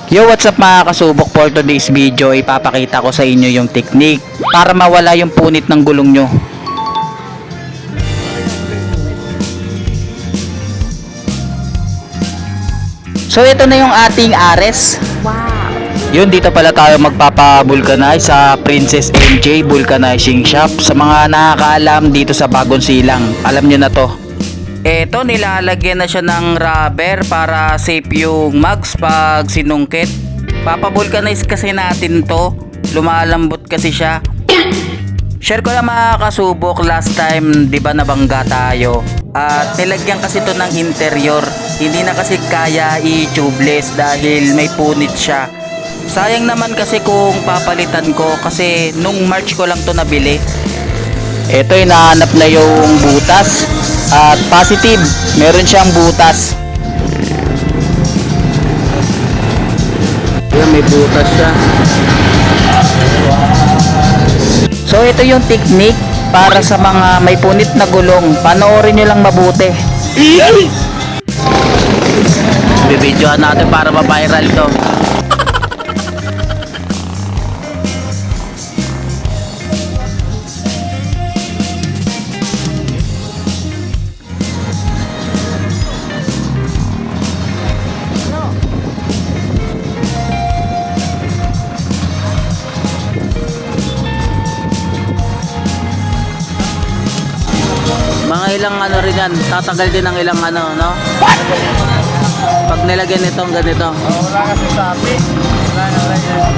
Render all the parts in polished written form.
Yo, what's up mga kasubok? For today's video, ipapakita ko sa inyo yung technique para mawala yung punit ng gulong nyo. So ito na yung ating Ares. Wow. Yun, dito pala tayo magpapa-vulcanize sa Princess MJ Vulcanizing Shop. Sa mga nakakaalam dito sa Bagong Silang, alam nyo na to. Eto, nilalagyan na siya ng rubber para safe yung mugs pag sinungkit. Papavulcanize kasi natin to. Lumalambot kasi siya. Share ko lang mga kasubok, last time 'di ba nabangga tayo. At nilagyan kasi to ng interior. Hindi na kasi kaya i-tubeless dahil may punit siya. Sayang naman kasi kung papalitan ko kasi nung March ko lang to nabili. Ito, hinahanap na yung butas. At positive, meron siyang butas. Ayan, may butas siya. So ito yung technique para sa mga may punit na gulong. Panoorin nyo lang mabuti. Bibidyohan natin para ma-viral to. Mga ilang ano rin yan, tatagal din ng ilang ano, no? Pag nilagyan nitong ganito. Wala kasi sabi. Wala yan.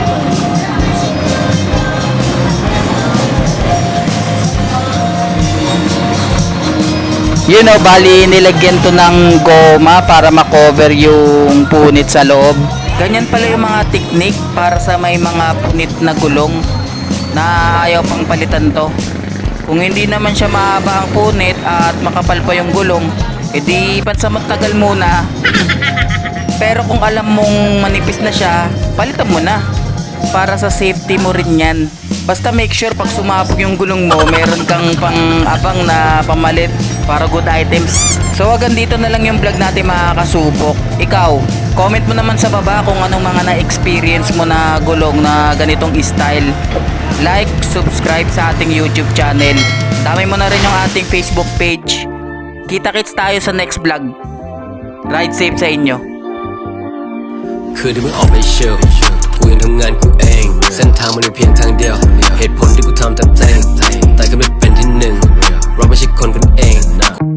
You know, bali nilagyan to ng goma para makover yung punit sa loob. Ganyan pala yung mga technique para sa may mga punit na gulong na ayaw pang palitan to. Kung hindi naman siya mahaba ang punit at makapal pa yung gulong, edi pansamot tagal muna. Pero kung alam mong manipis na siya, palitan mo na. Para sa safety mo rin yan. Basta make sure pag sumabog yung gulong mo, meron kang pang-abang na pamalit para good items. So hanggang dito na lang yung vlog natin mga kasubok. Ikaw, comment mo naman sa baba kung anong mga na-experience mo na gulong na ganitong style. Like, subscribe sa ating YouTube channel. Dami mo na rin yung ating Facebook page. Kita-kits tayo sa next vlog. Ride safe sa inyo. คืนที่มึงออกไปเชลกูยังทำงานกูเองเส้นทางมันมีเพียงทางเดียวเหตุผลที่กูทำแต่เพลงแต่ก็ไม่เป็นที่หนึ่งเราไม่ใช่คนกันเองนะ